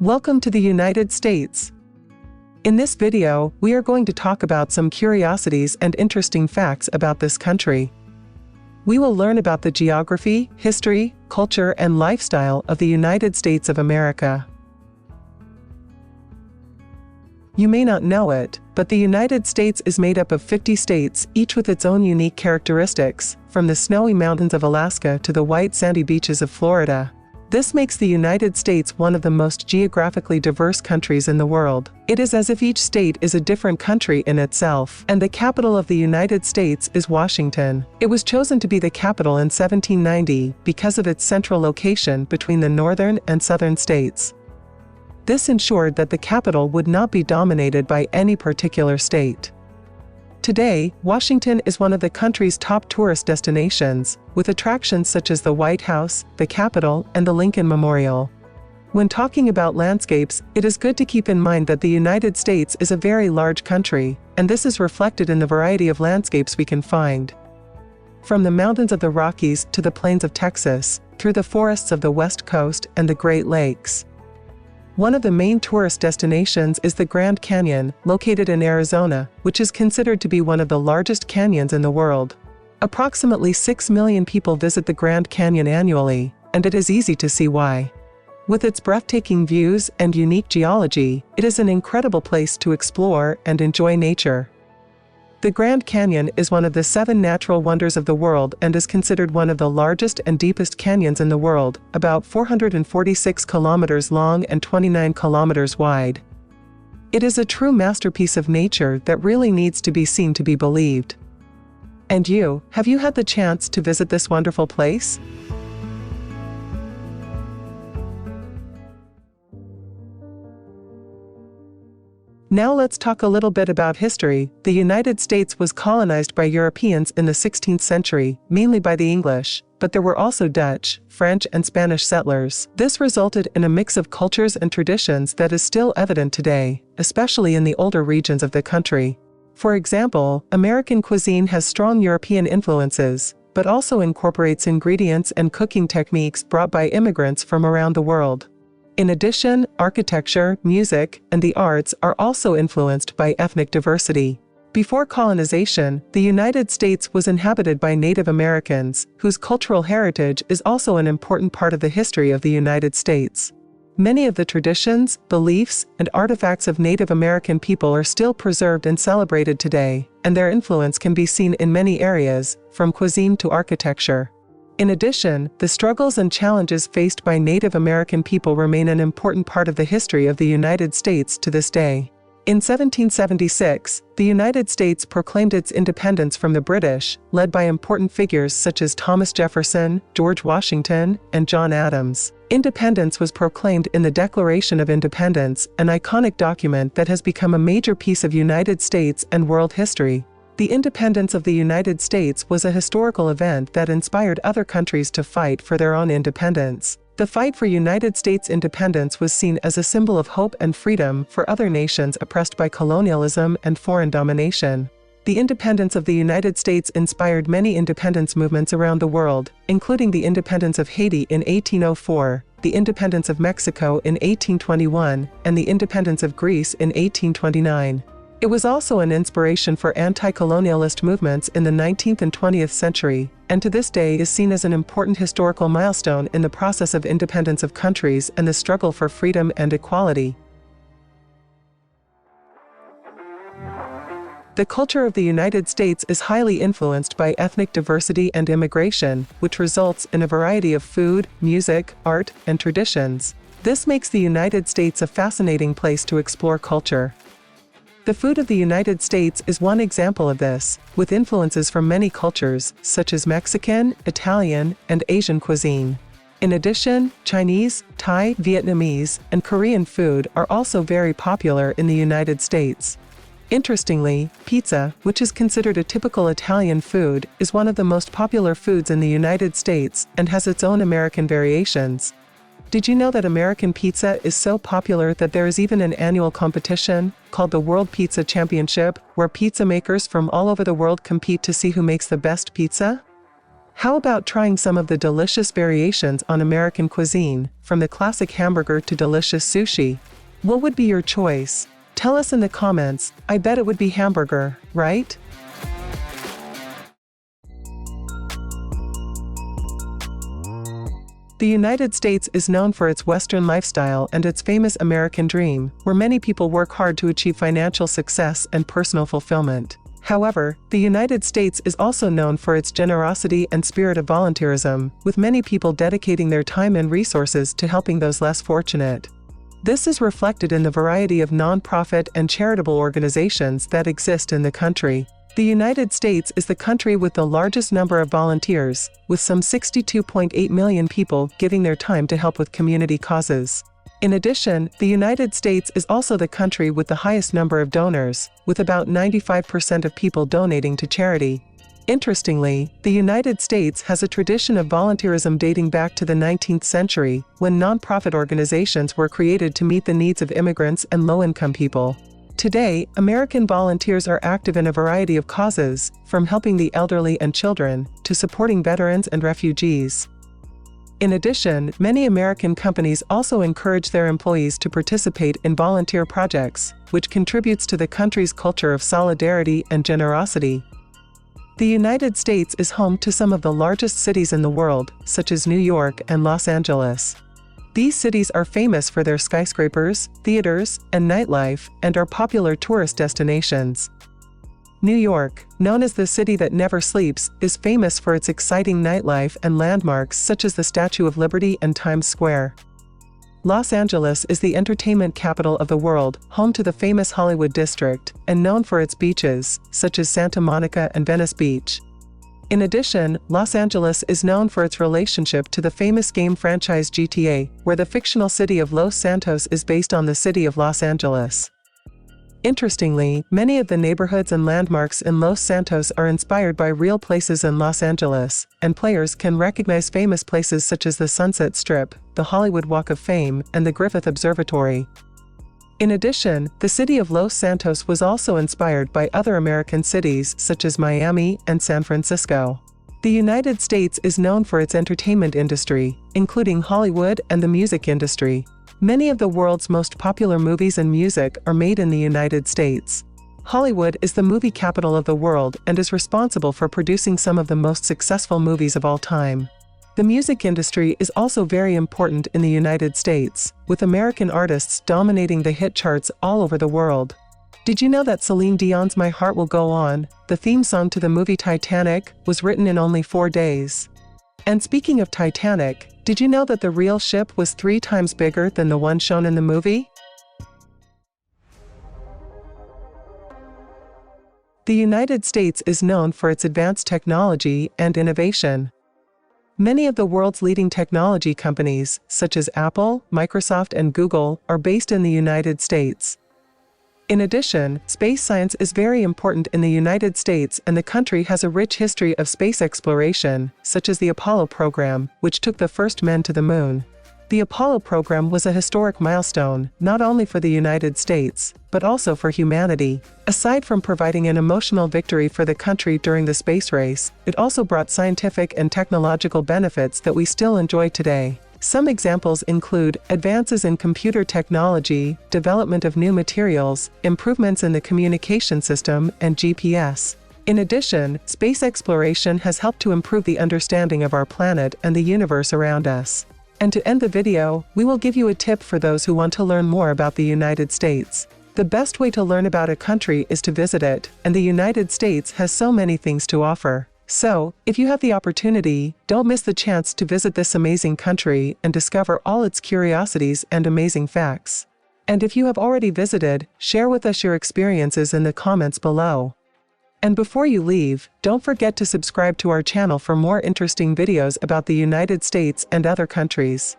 Welcome to the United States. In this video, we are going to talk about some curiosities and interesting facts about this country. We will learn about the geography, history, culture, and lifestyle of the United States of America. You may not know it, but the United States is made up of 50 states, each with its own unique characteristics, from the snowy mountains of Alaska to the white sandy beaches of Florida. This makes the United States one of the most geographically diverse countries in the world. It is as if each state is a different country in itself, and the capital of the United States is Washington. It was chosen to be the capital in 1790 because of its central location between the northern and southern states. This ensured that the capital would not be dominated by any particular state. Today, Washington is one of the country's top tourist destinations, with attractions such as the White House, the Capitol, and the Lincoln Memorial. When talking about landscapes, it is good to keep in mind that the United States is a very large country, and this is reflected in the variety of landscapes we can find. From the mountains of the Rockies to the plains of Texas, through the forests of the West Coast and the Great Lakes. One of the main tourist destinations is the Grand Canyon, located in Arizona, which is considered to be one of the largest canyons in the world. Approximately 6 million people visit the Grand Canyon annually, and it is easy to see why. With its breathtaking views and unique geology, it is an incredible place to explore and enjoy nature. The Grand Canyon is one of the 7 natural wonders of the world and is considered one of the largest and deepest canyons in the world, about 446 kilometers long and 29 kilometers wide. It is a true masterpiece of nature that really needs to be seen to be believed. And you, have you had the chance to visit this wonderful place? Now let's talk a little bit about history. The United States was colonized by Europeans in the 16th century, mainly by the English, but there were also Dutch, French, and Spanish settlers. This resulted in a mix of cultures and traditions that is still evident today, especially in the older regions of the country. For example, American cuisine has strong European influences, but also incorporates ingredients and cooking techniques brought by immigrants from around the world. In addition, architecture, music, and the arts are also influenced by ethnic diversity. Before colonization, the United States was inhabited by Native Americans, whose cultural heritage is also an important part of the history of the United States. Many of the traditions, beliefs, and artifacts of Native American people are still preserved and celebrated today, and their influence can be seen in many areas, from cuisine to architecture. In addition, the struggles and challenges faced by Native American people remain an important part of the history of the United States to this day. In 1776, the United States proclaimed its independence from the British, led by important figures such as Thomas Jefferson, George Washington, and John Adams. Independence was proclaimed in the Declaration of Independence, an iconic document that has become a major piece of United States and world history. The independence of the United States was a historical event that inspired other countries to fight for their own independence. The fight for United States independence was seen as a symbol of hope and freedom for other nations oppressed by colonialism and foreign domination. The independence of the United States inspired many independence movements around the world, including the independence of Haiti in 1804, the independence of Mexico in 1821, and the independence of Greece in 1829. It was also an inspiration for anti-colonialist movements in the 19th and 20th century, and to this day is seen as an important historical milestone in the process of independence of countries and the struggle for freedom and equality. The culture of the United States is highly influenced by ethnic diversity and immigration, which results in a variety of food, music, art, and traditions. This makes the United States a fascinating place to explore culture. The food of the United States is one example of this, with influences from many cultures, such as Mexican, Italian, and Asian cuisine. In addition, Chinese, Thai, Vietnamese, and Korean food are also very popular in the United States. Interestingly, pizza, which is considered a typical Italian food, is one of the most popular foods in the United States and has its own American variations. Did you know that American pizza is so popular that there is even an annual competition, called the World Pizza Championship, where pizza makers from all over the world compete to see who makes the best pizza? How about trying some of the delicious variations on American cuisine, from the classic hamburger to delicious sushi? What would be your choice? Tell us in the comments. I bet it would be hamburger, right? The United States is known for its Western lifestyle and its famous American dream, where many people work hard to achieve financial success and personal fulfillment. However, the United States is also known for its generosity and spirit of volunteerism, with many people dedicating their time and resources to helping those less fortunate. This is reflected in the variety of nonprofit and charitable organizations that exist in the country. The United States is the country with the largest number of volunteers, with some 62.8 million people giving their time to help with community causes. In addition, the United States is also the country with the highest number of donors, with about 95% of people donating to charity. Interestingly, the United States has a tradition of volunteerism dating back to the 19th century, when nonprofit organizations were created to meet the needs of immigrants and low-income people. Today, American volunteers are active in a variety of causes, from helping the elderly and children, to supporting veterans and refugees. In addition, many American companies also encourage their employees to participate in volunteer projects, which contributes to the country's culture of solidarity and generosity. The United States is home to some of the largest cities in the world, such as New York and Los Angeles. These cities are famous for their skyscrapers, theaters, and nightlife, and are popular tourist destinations. New York, known as the city that never sleeps, is famous for its exciting nightlife and landmarks such as the Statue of Liberty and Times Square. Los Angeles is the entertainment capital of the world, home to the famous Hollywood district, and known for its beaches, such as Santa Monica and Venice Beach. In addition, Los Angeles is known for its relationship to the famous game franchise GTA, where the fictional city of Los Santos is based on the city of Los Angeles. Interestingly, many of the neighborhoods and landmarks in Los Santos are inspired by real places in Los Angeles, and players can recognize famous places such as the Sunset Strip, the Hollywood Walk of Fame, and the Griffith Observatory. In addition, the city of Los Santos was also inspired by other American cities such as Miami and San Francisco. The United States is known for its entertainment industry, including Hollywood and the music industry. Many of the world's most popular movies and music are made in the United States. Hollywood is the movie capital of the world and is responsible for producing some of the most successful movies of all time. The music industry is also very important in the United States, with American artists dominating the hit charts all over the world. Did you know that Celine Dion's My Heart Will Go On, the theme song to the movie Titanic, was written in only 4 days? And speaking of Titanic, did you know that the real ship was 3 times bigger than the one shown in the movie? The United States is known for its advanced technology and innovation. Many of the world's leading technology companies, such as Apple, Microsoft, and Google, are based in the United States. In addition, space science is very important in the United States, and the country has a rich history of space exploration, such as the Apollo program, which took the first men to the moon. The Apollo program was a historic milestone, not only for the United States, but also for humanity. Aside from providing an emotional victory for the country during the space race, it also brought scientific and technological benefits that we still enjoy today. Some examples include advances in computer technology, development of new materials, improvements in the communication system, and GPS. In addition, space exploration has helped to improve the understanding of our planet and the universe around us. And to end the video, we will give you a tip for those who want to learn more about the United States. The best way to learn about a country is to visit it, and the United States has so many things to offer. So, if you have the opportunity, don't miss the chance to visit this amazing country and discover all its curiosities and amazing facts. And if you have already visited, share with us your experiences in the comments below. And before you leave, don't forget to subscribe to our channel for more interesting videos about the United States and other countries.